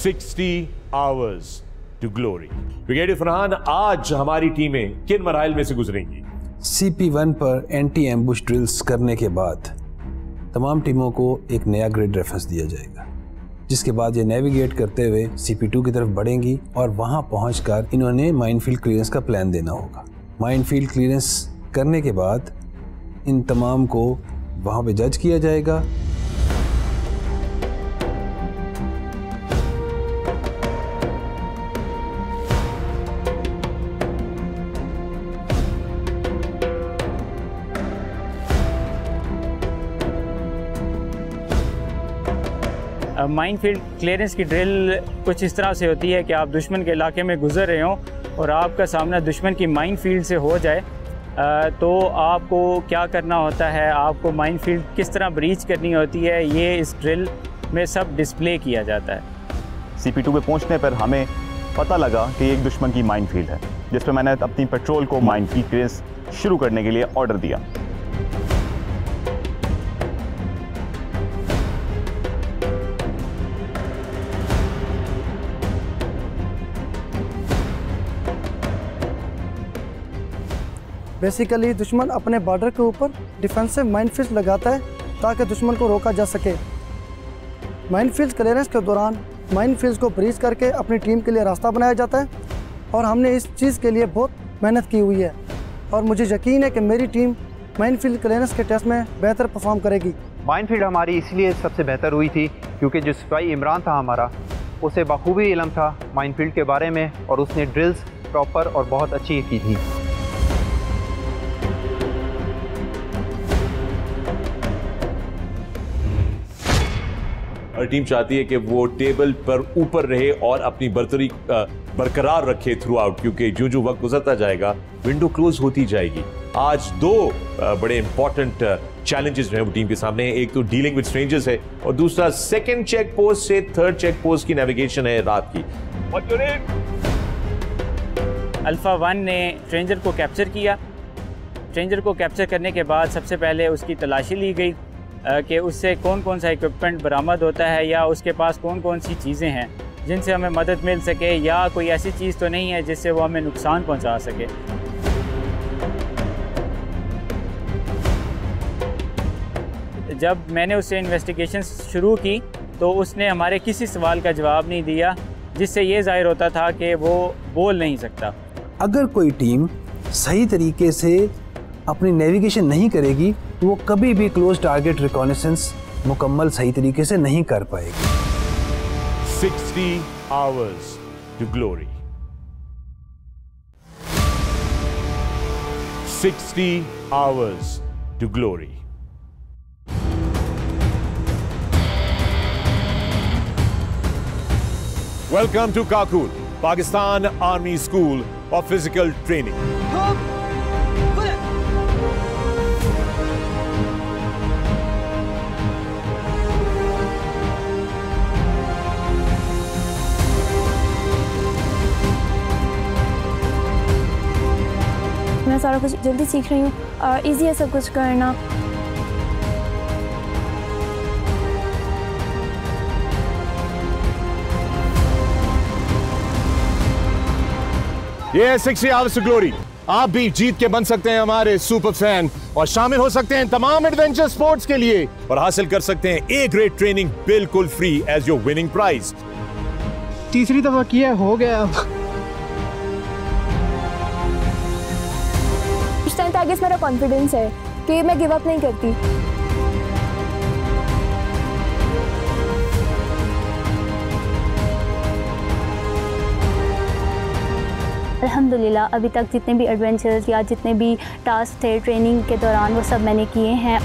60 hours to glory. Brigadier Farhan, आज हमारी टीमें किन मराइल में से गुजरेंगी? CP1 पर एंटी एम्बुश ड्रिल्स करने के बाद तमाम टीमों को एक नया ग्रिड रेफरेंस दिया जाएगा, जिसके बाद ये नेविगेट करते हुए CP2 की तरफ बढ़ेंगी और वहां पहुंचकर इन्होंने माइनफील्ड क्लियरेंस का प्लान देना होगा। माइनफील्ड क्लियरेंस करने के बाद इन तमाम को वहां पे जज किया जाएगा। माइनफील्ड क्लियरेंस की ड्रिल कुछ इस तरह से होती है कि आप दुश्मन के इलाके में गुजर रहे हो और आपका सामना दुश्मन की माइनफील्ड से हो जाए, तो आपको क्या करना होता है, आपको माइनफील्ड किस तरह ब्रीच करनी होती है, ये इस ड्रिल में सब डिस्प्ले किया जाता है। CP2 पे पहुंचने पर हमें पता लगा कि एक दुश्मन की माइनफील्ड है, जिस पर मैंने अपनी पेट्रोल को माइनफील्ड क्लियरेंस शुरू करने के लिए ऑर्डर दिया। बेसिकली दुश्मन अपने बॉर्डर के ऊपर डिफेंसिव माइनफील्ड लगाता है ताकि दुश्मन को रोका जा सके। माइनफील्ड क्लियरेंस के दौरान माइनफील्ड को ब्रीच करके अपनी टीम के लिए रास्ता बनाया जाता है और हमने इस चीज़ के लिए बहुत मेहनत की हुई है और मुझे यकीन है कि मेरी टीम माइनफील्ड क्लियरेंस के टेस्ट में बेहतर परफॉर्म करेगी। माइनफील्ड हमारी इसलिए सबसे बेहतर हुई थी क्योंकि जो सिपाही इमरान था हमारा, उसे बखूबी इल्म था माइनफील्ड के बारे में और उसने ड्रिल्स प्रॉपर और बहुत अच्छी की थी। और टीम चाहती है कि वो टेबल पर ऊपर रहे और अपनी बर्तरी बरकरार रखे थ्रू आउट, क्योंकि जो जो वक्त गुजरता जाएगा विंडो क्लोज होती जाएगी। आज दो बड़े इंपॉर्टेंट चैलेंजेस जो हैं वो टीम के सामने हैं। एक तो डीलिंग विद स्ट्रेंजर्स है और दूसरा सेकंड चेक पोस्ट से थर्ड चेक पोस्ट की नेविगेशन है रात की। अल्फा 1 ने स्ट्रेंजर को कैप्चर किया। स्ट्रेंजर को कैप्चर करने के बाद सबसे पहले उसकी तलाशी ली गई कि उससे कौन कौन सा इक्विपमेंट बरामद होता है या उसके पास कौन कौन सी चीज़ें हैं जिनसे हमें मदद मिल सके, या कोई ऐसी चीज़ तो नहीं है जिससे वो हमें नुकसान पहुंचा सके। जब मैंने उससे इन्वेस्टिगेशन शुरू की तो उसने हमारे किसी सवाल का जवाब नहीं दिया, जिससे ये जाहिर होता था कि वो बोल नहीं सकता। अगर कोई टीम सही तरीके से अपनी नेविगेशन नहीं करेगी तो वो कभी भी क्लोज टारगेट रिकॉनेसेंस मुकम्मल सही तरीके से नहीं कर पाएगी। 60 hours to glory. 60 hours to glory. Welcome to Kakul, Pakistan Army School of Physical Training. मैं सारा कुछ जल्दी सीख रही हूँ और ईजी है सब कुछ करना। ये 60 hours to glory. आप भी जीत के बन सकते हैं हमारे सुपर फैन और शामिल हो सकते हैं तमाम एडवेंचर स्पोर्ट्स के लिए और हासिल कर सकते हैं ए ग्रेड ट्रेनिंग बिल्कुल free as your winning prize. तीसरी दफा किया, हो गया। इस टाइम पे आगे मेरा कॉन्फिडेंस है कि मैं गिव अप नहीं करती। अल्हम्दुलिल्लाह अभी तक जितने भी एडवेंचर्स या जितने भी टास्क थे ट्रेनिंग के दौरान वो सब मैंने किए हैं।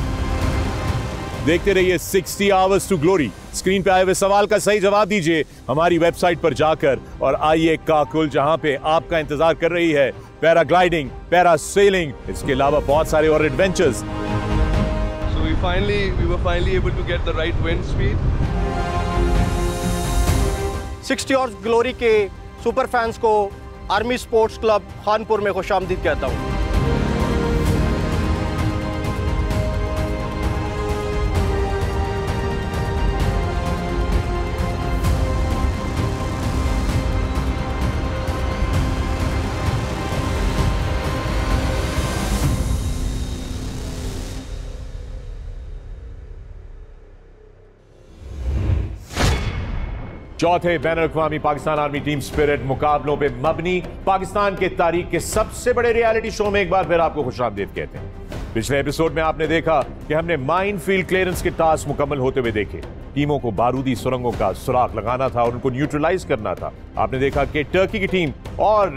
देखते रहिए 60 hours to glory। स्क्रीन पे आए हुए सवाल का सही जवाब दीजिए हमारी वेबसाइट पर जाकर और आइए काकुल, जहां पे आपका इंतजार कर रही है पैराग्लाइडिंग, पैरासेलिंग, इसके अलावा बहुत सारे और adventures. So we were finally able to get the right wind speed. 60 hours glory के सुपर फैंस को आर्मी स्पोर्ट्स क्लब खानपुर में खुशामदीद कहता हूँ। चौथे बैनुल-अक़वामी पाकिस्तान आर्मी टीम स्पिरिट मुकाबलों पे मबनी पाकिस्तान के तारीख के सबसे बड़े रियलिटी शो में एक बार फिर आपको खुशामदीद कहते हैं। पिछले एपिसोड में आपने देखा कि हमने माइन फील्ड क्लियरेंस के टास्क मुकम्मल होते हुए देखे। टीमों को बारूदी सुरंगों का सुराग लगाना था और उनको न्यूट्रलाइज करना था। आपने देखा कि टर्की की टीम और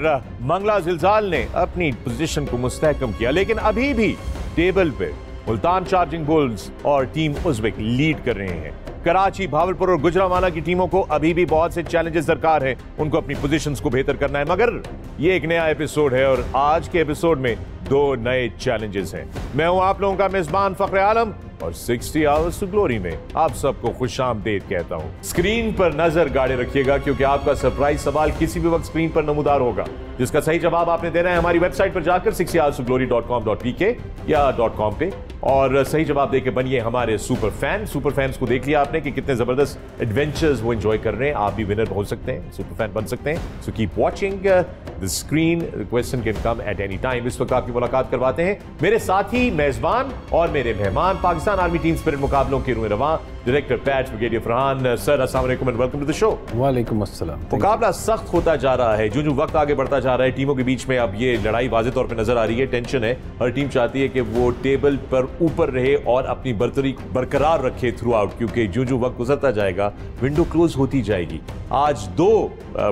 मंगला जिलजाल ने अपनी पोजीशन को मुस्तहकम किया, लेकिन अभी भी टेबल पे मुल्तान चार्जिंग बुल्स और टीम उज़्बेक लीड कर रहे हैं। कराची, भावलपुर और गुजरांवाला की टीमों को अभी भी बहुत से चैलेंजेस दरकार हैं। उनको अपनी पोजीशंस को बेहतर करना है, मगर ये एक नया एपिसोड है और आज के एपिसोड में 2 नए चैलेंजेस हैं। मैं हूं आप लोगों का मेजबान फखरे आलम और 60 आवर्स टू ग्लोरी में आप सबको खुशामदीद कहता हूं। स्क्रीन पर नजर गाड़े रखिएगा क्योंकि आपका सरप्राइज सवाल किसी भी वक्त स्क्रीन पर नमूदार होगा, जिसका सही जवाब आपने देना है हमारी वेबसाइट पर जाकर 60hourstoglory.com.pk या .com पे, और सही जवाब देके बनिए हमारे सुपर फैंस को देख लिया आपने कि कितने जबरदस्त एडवेंचर्स वो एंजॉय कर रहे हैं। आप भी विनर हो सकते हैं, सुपर फैन बन सकते हैं। So keep watching the screen, question can come at any time. इस वक्त आपकी मुलाकात करवाते हैं मेरे साथी मेजबान और मेरे मेहमान पाकिस्तान आर्मी टीम स्पिरिट मुकाबलों के रूए रवां डायरेक्टर पैच ब्रिगेडियर फरहान। सर अस्सलाम वालेकुम and welcome to the show. वालेकुम अस्सलाम। मुकाबला सख्त होता जा रहा है, जो वक्त आगे बढ़ता जा रहा है टीमों के बीच में अब ये लड़ाई वाज़ेह तौर पे नजर आ रही है। टेंशन है, हर टीम चाहती है कि वो टेबल पर ऊपर रहे और अपनी बर्तरी बरकरार रखे थ्रू आउट, क्योंकि जो वक्त गुजरता जाएगा विंडो क्लोज होती जाएगी। आज 2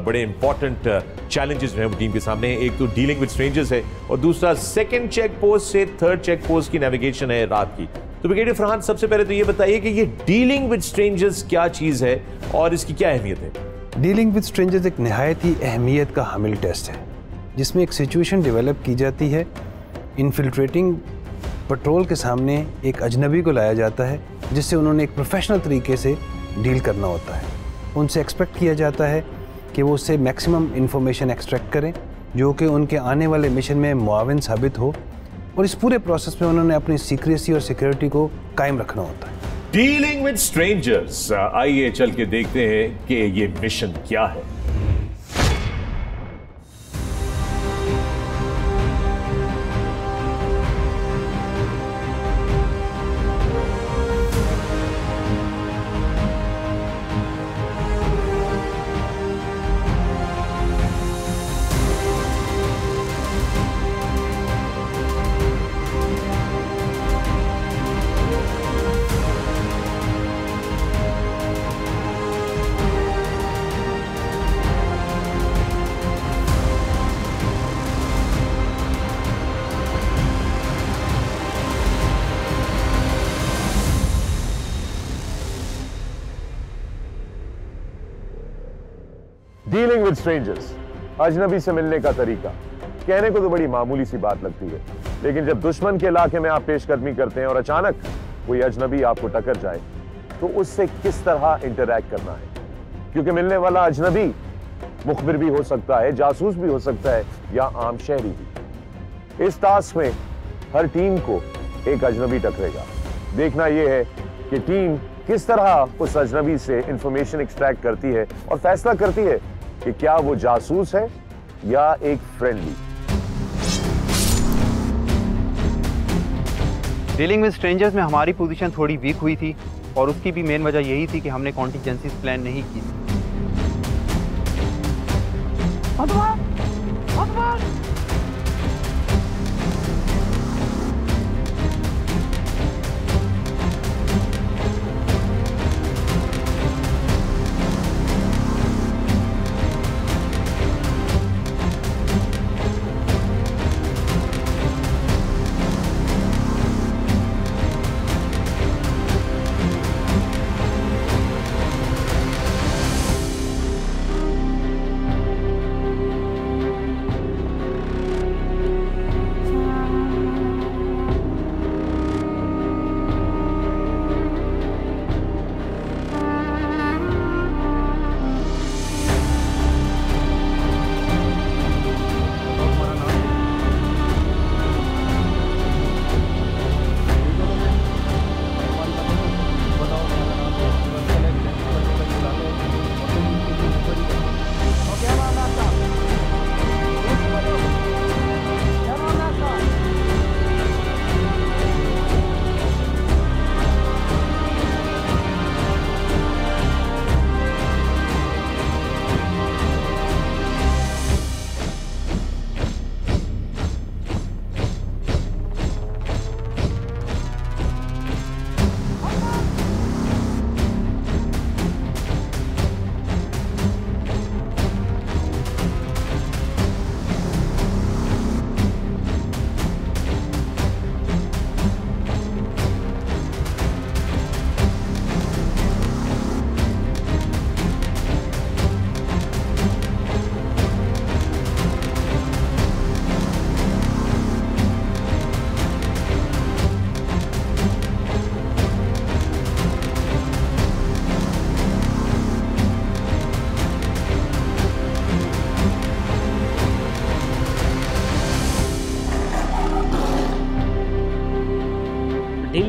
बड़े इंपॉर्टेंट चैलेंजेस हैं टीम के सामने। एक तो डीलिंग विद स्ट्रेंजर्स है और दूसरा सेकंड चेक पोस्ट से थर्ड चेक पोस्ट की नेविगेशन है रात की। तो ब्रिगेडियर फरहान, सबसे पहले तो ये बताइए कि ये डीलिंग विद स्ट्रेंजर्स क्या चीज है और इसकी क्या अहमियत है? डीलिंग विद स्ट्रेंजर्स एक नहायत ही अहमियत का हामिल टेस्ट है, जिसमें एक सिचुएशन डेवलप की जाती है। इन्फिल्ट्रेटिंग पेट्रोल के सामने एक अजनबी को लाया जाता है, जिससे उन्होंने एक प्रोफेशनल तरीके से डील करना होता है। उनसे एक्सपेक्ट किया जाता है कि वो उससे मैक्सिमम इंफॉर्मेशन एक्सट्रैक्ट करें जो कि उनके आने वाले मिशन में मुआविन साबित हो, और इस पूरे प्रोसेस में उन्होंने अपनी सीक्रेसी और सिक्योरिटी को कायम रखना होता है। डीलिंग विद स्ट्रेंजर्स, आइए चल के देखते हैं कि ये मिशन क्या है। डीलिंग विद स्ट्रेंजर्स, अजनबी से मिलने का तरीका कहने को तो बड़ी मामूली सी बात लगती है, लेकिन जब दुश्मन के इलाके में आप पेशकदमी करते हैं और अचानक कोई अजनबी आपको टक्कर जाए तो उससे किस तरह इंटरैक्ट करना है, क्योंकि मिलने वाला अजनबी मुखबिर भी हो सकता है, जासूस भी हो सकता है या आम शहरी भी। इस टास्क में हर टीम को एक अजनबी टकरेगा। देखना यह है कि टीम किस तरह उस अजनबी से इंफॉर्मेशन एक्सट्रैक्ट करती है और फैसला करती है कि क्या वो जासूस है या एक फ्रेंडली। डीलिंग विद स्ट्रेंजर्स में हमारी पोजीशन थोड़ी वीक हुई थी और उसकी भी मेन वजह यही थी कि हमने कॉन्टिजेंसीज प्लान नहीं की।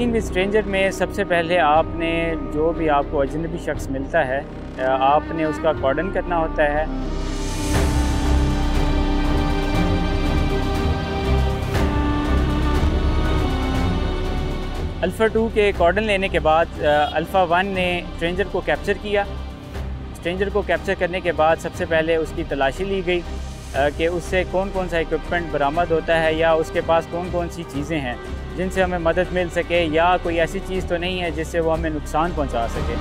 डीलिंग विद स्ट्रेंजर में सबसे पहले आपने जो भी आपको अजनबी शख्स मिलता है आपने उसका कॉर्डन करना होता है। अल्फ़ा 2 के कॉर्डन लेने के बाद अल्फ़ा 1 ने स्ट्रेंजर को कैप्चर किया। स्ट्रेंजर को कैप्चर करने के बाद सबसे पहले उसकी तलाशी ली गई कि उससे कौन कौन सा इक्विपमेंट बरामद होता है या उसके पास कौन कौन सी चीज़ें हैं जिनसे हमें मदद मिल सके, या कोई ऐसी चीज़ तो नहीं है जिससे वो हमें नुकसान पहुंचा सके।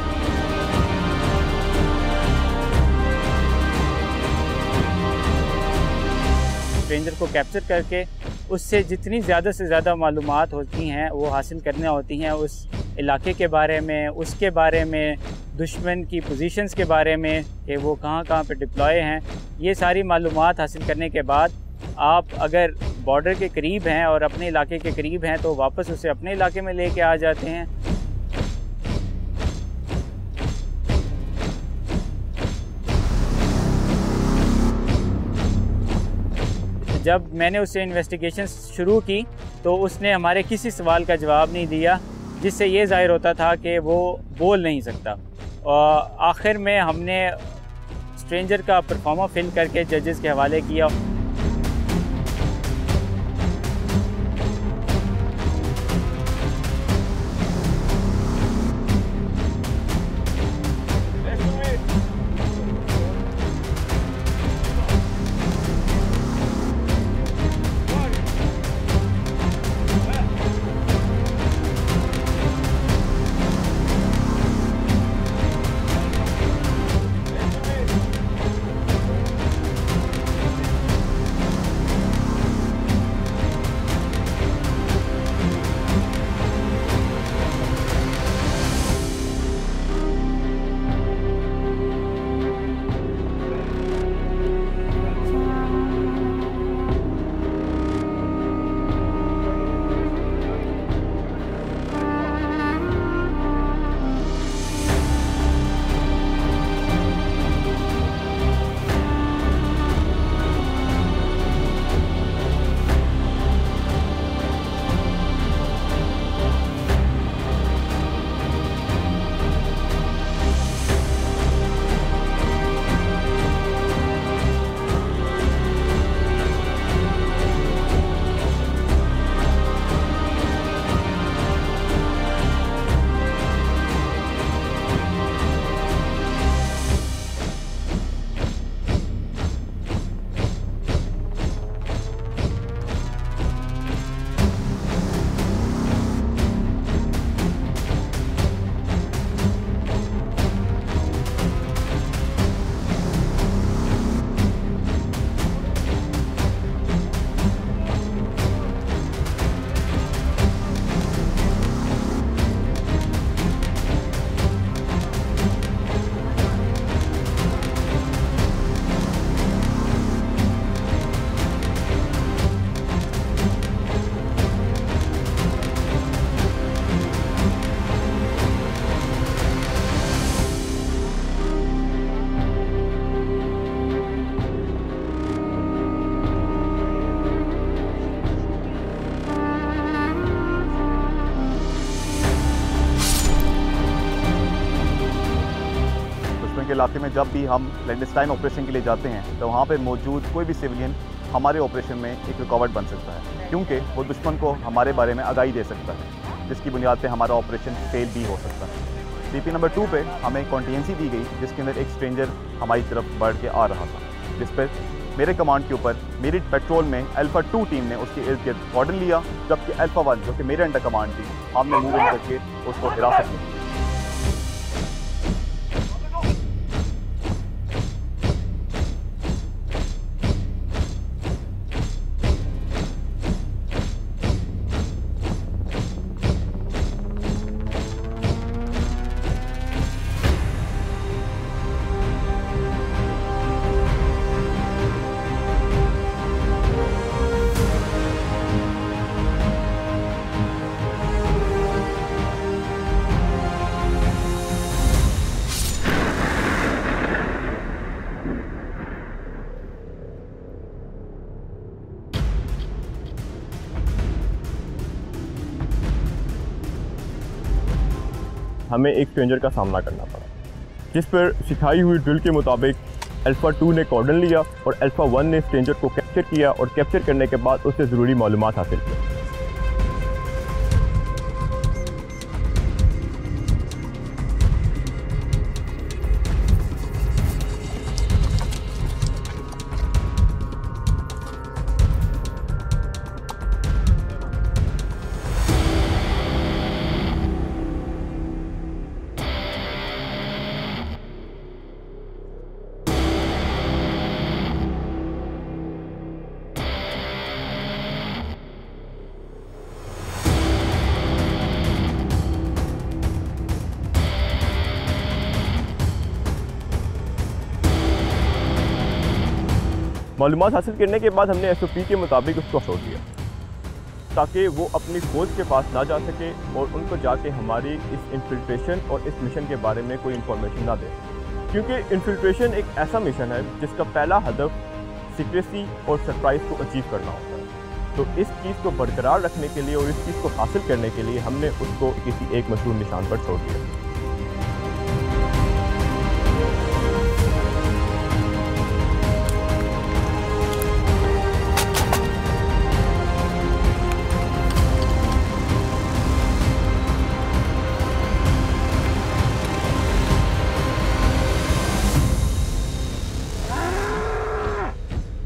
स्ट्रेंजर को कैप्चर करके उससे जितनी ज़्यादा से ज़्यादा मालूमात होती हैं वो हासिल करना होती हैं, उस इलाके के बारे में, उसके बारे में, दुश्मन की पोजीशंस के बारे में कि वो कहाँ कहाँ पे डिप्लॉय हैं। ये सारी मालूमात हासिल करने के बाद आप अगर बॉर्डर के करीब हैं और अपने इलाके के करीब हैं तो वापस उसे अपने इलाके में लेके आ जाते हैं। जब मैंने उससे इन्वेस्टिगेशन शुरू की तो उसने हमारे किसी सवाल का जवाब नहीं दिया, जिससे ये ज़ाहिर होता था कि वो बोल नहीं सकता। और आखिर में हमने स्ट्रेंजर का परफॉर्मा फिल करके जजेस के हवाले किया। के इलाके में जब भी हम क्लैंडस्टाइन ऑपरेशन के लिए जाते हैं तो वहाँ पे मौजूद कोई भी सिविलियन हमारे ऑपरेशन में एक रुकावट बन सकता है, क्योंकि वो दुश्मन को हमारे बारे में आगाही दे सकता है, जिसकी बुनियाद पे हमारा ऑपरेशन फेल भी हो सकता है। CP नंबर 2 पे हमें कॉन्टीजेंसी दी गई, जिसके अंदर एक स्ट्रेंजर हमारी तरफ बढ़ के आ रहा था, जिस पर मेरे कमांड के ऊपर मेरी पेट्रोल में अल्फ़ा 2 टीम ने उसके इर्द गिर्द कॉर्डन लिया, जबकि अल्फ़ा 1 जो कि मेरे अंडर कमांड थी, हमने मूव इन करके उसको हिरासत में लिया। हमें एक स्ट्रेंजर का सामना करना पड़ा, जिस पर सिखाई हुई ड्रिल के मुताबिक अल्फ़ा 2 ने कॉर्डन लिया और अल्फ़ा 1 ने स्ट्रेंजर को कैप्चर किया और कैप्चर करने के बाद उससे ज़रूरी मालूमात हासिल की। मालूमात हासिल करने के बाद हमने SOP के मुताबिक उसको छोड़ दिया ताकि वो अपनी फौज के पास ना जा सके और उनको जाके हमारी इस इन्फिल्ट्रेशन और इस मिशन के बारे में कोई इन्फॉर्मेशन ना दे, क्योंकि इन्फिल्ट्रेशन एक ऐसा मिशन है जिसका पहला हदफ सीक्रेसी और सरप्राइज़ को अचीव करना होता है। तो इस चीज़ को बरकरार रखने के लिए और इस चीज़ को हासिल करने के लिए हमने उसको किसी एक मशहूर निशान पर छोड़ दिया।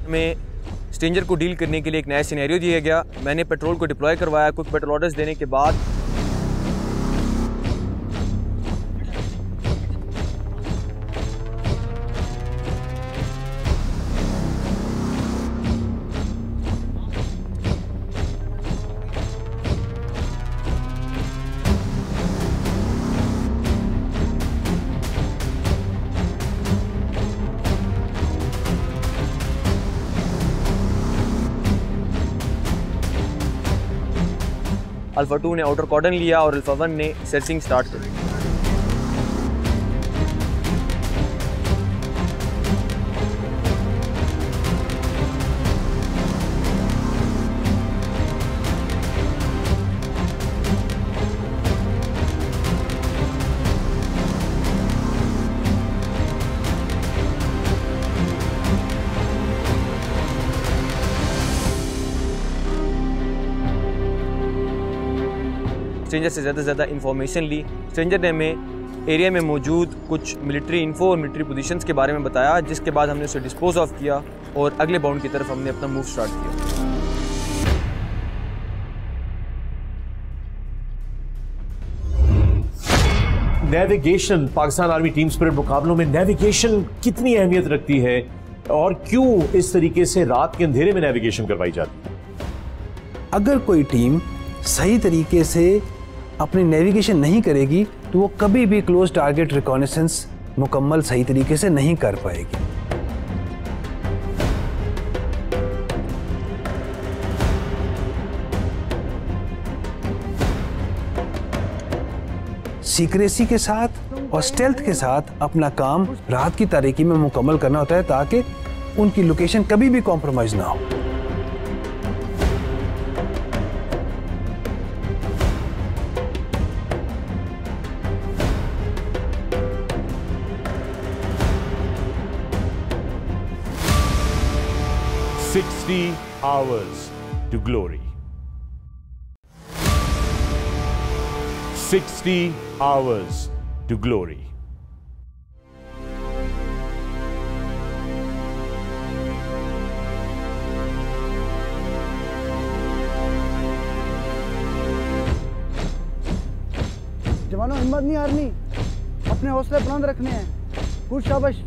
में स्ट्रेंजर को डील करने के लिए एक नया सिनेरियो दिया गया। मैंने पेट्रोल को डिप्लॉय करवाया। कुछ पेट्रोल ऑर्डर्स देने के बाद अल्फ़ा 2 ने आउटर कॉर्डन लिया और अल्फ़ा 1 ने सर्चिंग स्टार्ट कर दी। स्ट्रेंजर से ज़्यादा इंफॉर्मेशन ली। स्ट्रेंजर ने हमें एरिया में मौजूद कुछ मिलिट्री इन्फो और मिलिट्री पोजीशंस के बारे में बताया, जिसके बाद हमने उसे डिस्पोज ऑफ किया और अगले बाउंड की तरफ हमने अपना मूव स्टार्ट किया। Navigation, Pakistan army team spirit मुकाबलों में नेविगेशन कितनी अहमियत रखती है और क्यों इस तरीके से रात के अंधेरे में नेविगेशन करवाई जाती है? अगर कोई टीम सही तरीके से अपनी नेविगेशन नहीं करेगी तो वो कभी भी क्लोज टारगेट रिकॉनेसेंस मुकम्मल सही तरीके से नहीं कर पाएगी। सीक्रेसी के साथ और स्टेल्थ के साथ अपना काम रात की तारीकी में मुकम्मल करना होता है ताकि उनकी लोकेशन कभी भी कॉम्प्रोमाइज ना हो। hours to glory. 60 hours to glory. जवानों, हिम्मत नहीं हारनी, अपने हौसले बुलंद रखने हैं। गुड शाबाश।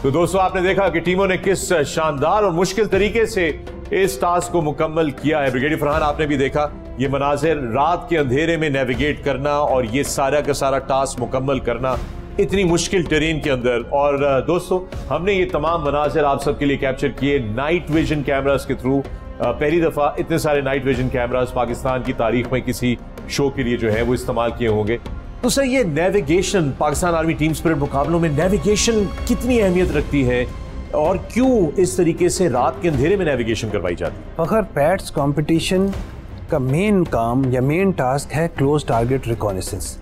तो दोस्तों आपने देखा कि टीमों ने किस शानदार और मुश्किल तरीके से इस टास्क को मुकम्मल किया है। ब्रिगेडियर फरहान, आपने भी देखा ये मनाजिर, रात के अंधेरे में नेविगेट करना और ये सारा का सारा टास्क मुकम्मल करना इतनी मुश्किल टेरेन के अंदर। और दोस्तों हमने ये तमाम मनाजिर आप सबके लिए कैप्चर किए नाइट विजन कैमरास के थ्रू। पहली दफा इतने सारे नाइट विजन कैमरास पाकिस्तान की तारीख में किसी शो के लिए जो है वो इस्तेमाल किए होंगे। तो सर ये navigation, Pakistan army team spirit मुकाबलों में नेविगेशन कितनी अहमियत रखती है और क्यों इस तरीके से रात के अंधेरे में नेविगेशन करवाई जाती है? अगर पैट्स कंपटीशन का मेन काम या मेन टास्क है क्लोज टारगेट रिकॉनेसेंस,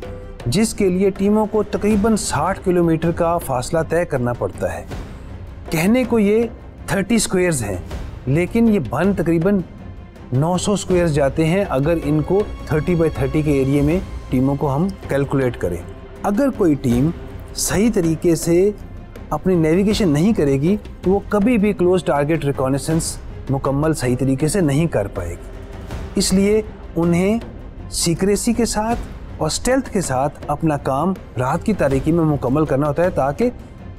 जिसके लिए टीमों को तकरीबन 60 किलोमीटर का फासला तय करना पड़ता है। कहने को ये 30 स्क्वायर्स हैं, लेकिन ये बन तकरीबन 900 स्क्वायर्स जाते हैं अगर इनको 30 बाय 30 के एरिया में टीमों को हम कैलकुलेट करें। अगर कोई टीम सही तरीके से अपनी नेविगेशन नहीं करेगी तो वो कभी भी क्लोज टारगेट रिकॉनेसेंस मुकम्मल सही तरीके से नहीं कर पाएगी। इसलिए उन्हें सीक्रेसी के साथ और स्टेल्थ के साथ अपना काम रात की तारीकी में मुकम्मल करना होता है ताकि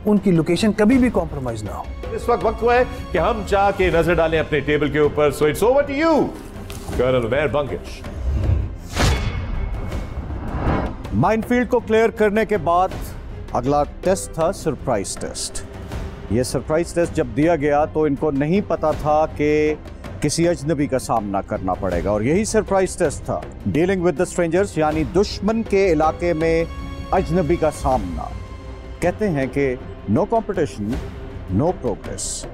उनकी लोकेशन कभी भी कॉम्प्रोमाइज ना हो। इस वक्त हुआ है कि हम जाके नजर डालें अपने टेबल के ऊपर। So it's over to you colonel Umair Bangash. Minefield को क्लियर करने के बाद अगला टेस्ट था सरप्राइज टेस्ट। ये सरप्राइज टेस्ट जब दिया गया तो इनको नहीं पता था कि किसी अजनबी का सामना करना पड़ेगा और यही सरप्राइज टेस्ट था, डीलिंग विद द स्ट्रेंजर्स, यानी दुश्मन के इलाके में अजनबी का सामना। कहते हैं कि no competition no progress.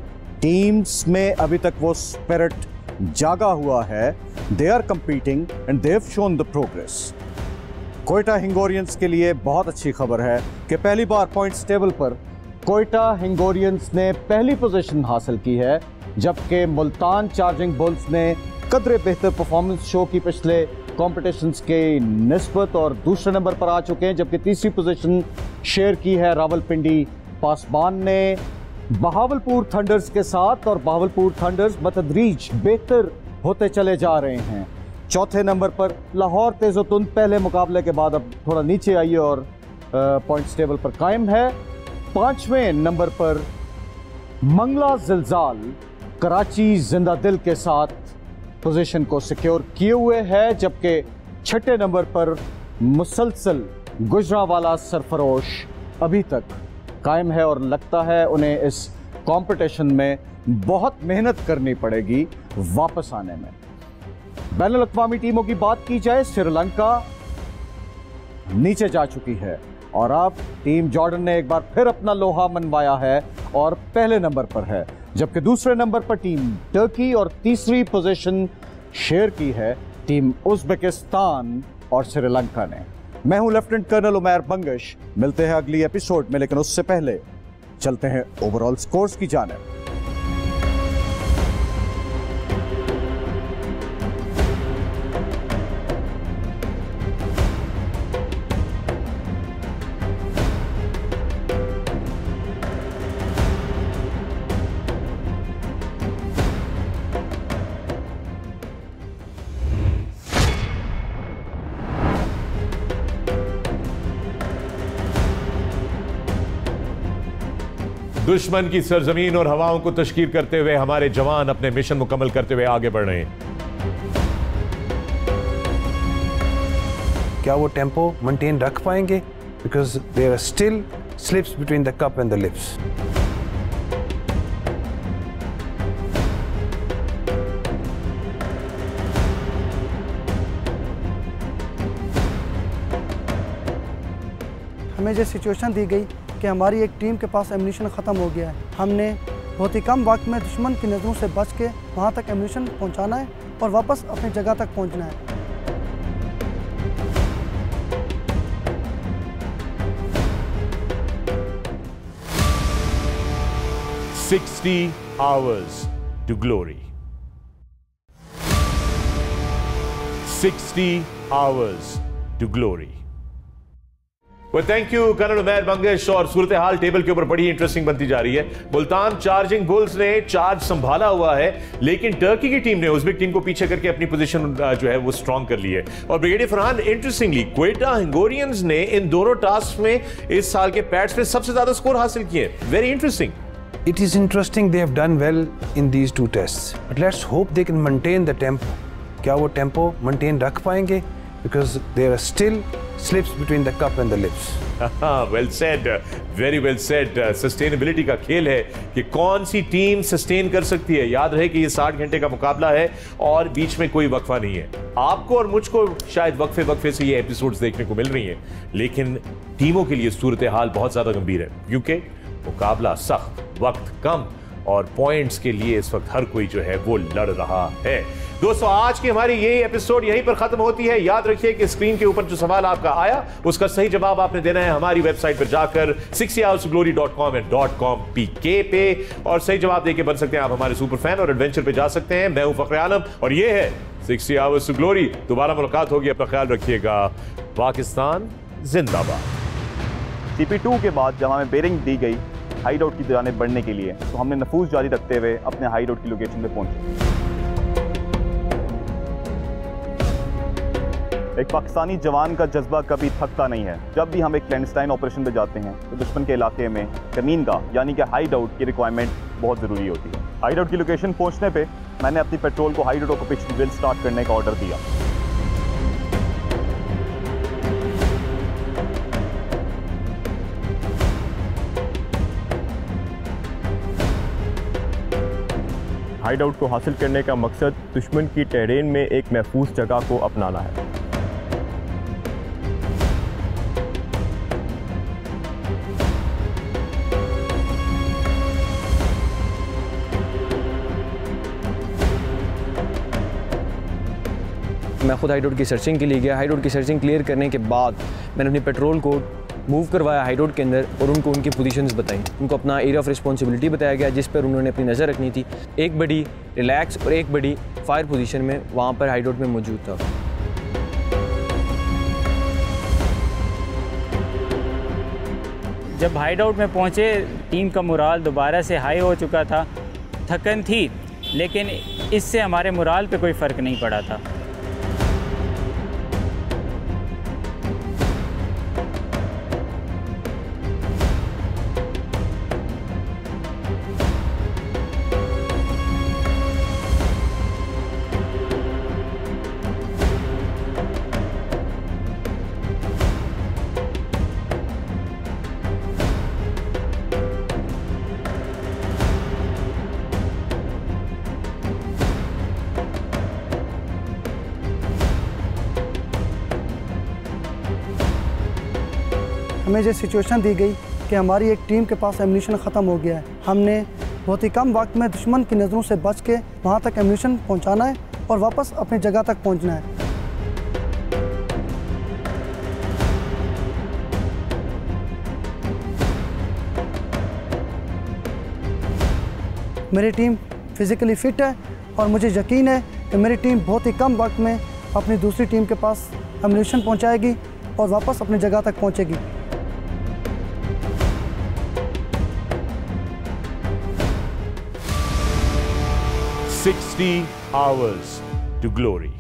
Teams में अभी तक वो स्पिरिट जागा हुआ है, they are competing and they have shown the progress. Quetta हिंगोरियंस के लिए बहुत अच्छी खबर है कि पहली बार पॉइंट्स टेबल पर कोयटा हिंगोरियंस ने पहली पोजीशन हासिल की है, जबकि मुल्तान चार्जिंग बुल्स ने कदरे बेहतर परफॉर्मेंस शो की पिछले कॉम्पिटिशन्स के निस्बत और दूसरे नंबर पर आ चुके हैं, जबकि तीसरी पोजीशन शेयर की है रावलपिंडी पासबान ने बहावलपुर थंडर्स के साथ, और बहावलपुर थंडर्स बतदरीज बेहतर होते चले जा रहे हैं। चौथे नंबर पर लाहौर तेजोतुन पहले मुकाबले के बाद अब थोड़ा नीचे आई और पॉइंट्स टेबल पर कायम है। पांचवें नंबर पर मंगला जिलजाल कराची जिंदा दिल के साथ पोजीशन को सिक्योर किए हुए है, जबकि छठे नंबर पर मुसलसल गुजरावाला सरफरोश अभी तक कायम है और लगता है उन्हें इस कंपटीशन में बहुत मेहनत करनी पड़ेगी वापस आने में। बैनुल अक़वामी टीमों की बात की जाए, श्रीलंका नीचे जा चुकी है और अब टीम जॉर्डन ने एक बार फिर अपना लोहा मनवाया है और पहले नंबर पर है, जबकि दूसरे नंबर पर टीम टर्की और तीसरी पोजीशन शेयर की है टीम उज़्बेकिस्तान और श्रीलंका ने। मैं हूं लेफ्टिनेंट कर्नल उमैर बंगश। मिलते हैं अगली एपिसोड में, लेकिन उससे पहले चलते हैं ओवरऑल स्कोर्स की जानिब। दुश्मन की सरजमीन और हवाओं को तशकील करते हुए हमारे जवान अपने मिशन मुकम्मल करते हुए आगे बढ़ रहे हैं। क्या वो टेम्पो मेंटेन रख पाएंगे? Because there are still slips between the cup and the lips. हमें जो सिचुएशन दी गई कि हमारी एक टीम के पास एम्यूनिशन ख़त्म हो गया है, हमने बहुत ही कम वक्त में दुश्मन की नज़रों से बच के वहाँ तक एम्यूनिशन पहुँचाना है और वापस अपनी जगह तक पहुँचना है। 60 hours to glory. 60 hours to glory. Thank you colonel Umair Mangesh. और सूरत हाल टेबल के ऊपर बड़ी इंटरेस्टिंग बनती जा रही है। मुल्तान चार्जिंग बुल्स ने चार्ज संभाला हुआ है, लेकिन टर्की की टीम ने उज़्बेक टीम को पीछे करके अपनी पोजीशन जो है वो स्ट्रांग कर ली है। और ब्रिगेडियर फरहान, इंटरेस्टिंगली क्वेटा हंगोरियंस ने इन दोनों टास्क में इस साल के पैट्स में सबसे ज्यादा स्कोर हासिल किए। Very interesting. It is interesting they have done well in these two tests, but let's hope they can maintain the tempo. क्या वो टेम्पो मेंटेन रख पाएंगे? Because there are still slips between the cup and the lips. Well said, very well said. Sustainability का खेल है कि कौन सी team sustain कर सकती है। याद रहे कि ये 60 घंटे का मुकाबला है और बीच में कोई वक्फा नहीं है। आपको और मुझको शायद वक्फे से ये एपिसोड्स देखने को मिल रही हैं, लेकिन टीमों के लिए सूरत हाल बहुत ज्यादा गंभीर है, क्योंकि मुकाबला सख्त, वक्त कम और पॉइंट्स के लिए इस वक्त हर कोई जो है वो लड़ रहा है। दोस्तों, आज की हमारी ये एपिसोड यहीं पर खत्म होती है। याद रखिए कि स्क्रीन के ऊपर जो सवाल आपका आया उसका सही जवाब आपने देना है हमारी वेबसाइट पर जाकर 60hoursglory.com and .com.pk पे, और सही जवाब देके बन सकते हैं आप हमारे सुपर फैन और एडवेंचर पे जा सकते हैं। मैं हूं फखर आलम और ये है 60 Hours to Glory। दोबारा मुलाकात होगी, अपना ख्याल रखिएगा। पाकिस्तान जिंदाबाद। CP2 के बाद जब हमें बेरिंग दी गई हाइड आउट की जानिब बढ़ने के लिए, तो हमने नफूज जारी रखते हुए अपने हाइड आउट की लोकेशन पे पहुंचे। एक पाकिस्तानी जवान का जज्बा कभी थकता नहीं है। जब भी हम एक क्लैंडस्टाइन ऑपरेशन पे जाते हैं तो दुश्मन के इलाके में कमीनगाह यानी कि हाइड आउट की रिक्वायरमेंट बहुत ज़रूरी होती है। हाइड आउट की लोकेशन पहुंचने पे मैंने अपनी पेट्रोल को hide out occupation drill start करने का ऑर्डर दिया। हाइड आउट को हासिल करने का मकसद दुश्मन की टेरेन में एक महफूज जगह को अपनाना है। मैं खुद हाइड आउट की सर्चिंग के लिए गया। हाइड आउट की सर्चिंग क्लियर करने के बाद मैंने अपनी पेट्रोल को मूव करवाया हाइड आउट के अंदर और उनको उनकी पोजीशंस बताई। उनको अपना एरिया ऑफ रिस्पॉन्सिबिलिटी बताया गया जिस पर उन्होंने अपनी नज़र रखनी थी। एक बड़ी रिलैक्स और एक बड़ी फायर पोजीशन में वहाँ पर हाइड आउट में मौजूद था। जब हाइड आउट में पहुँचे, टीम का मोराल दोबारा से हाई हो चुका था। थकन थी, लेकिन इससे हमारे मोराल पे कोई फ़र्क नहीं पड़ा था। हमें जो सिचुएशन दी गई कि हमारी एक टीम के पास एम्यूनिशन ख़त्म हो गया है, हमने बहुत ही कम वक्त में दुश्मन की नज़रों से बच के वहाँ तक एम्यूनिशन पहुँचाना है और वापस अपनी जगह तक पहुँचना है। मेरी टीम फिज़िकली फ़िट है और मुझे यकीन है कि मेरी टीम बहुत ही कम वक्त में अपनी दूसरी टीम के पास एम्यूनिशन पहुँचाएगी और वापस अपनी जगह तक पहुँचेगी। 60 Hours to Glory।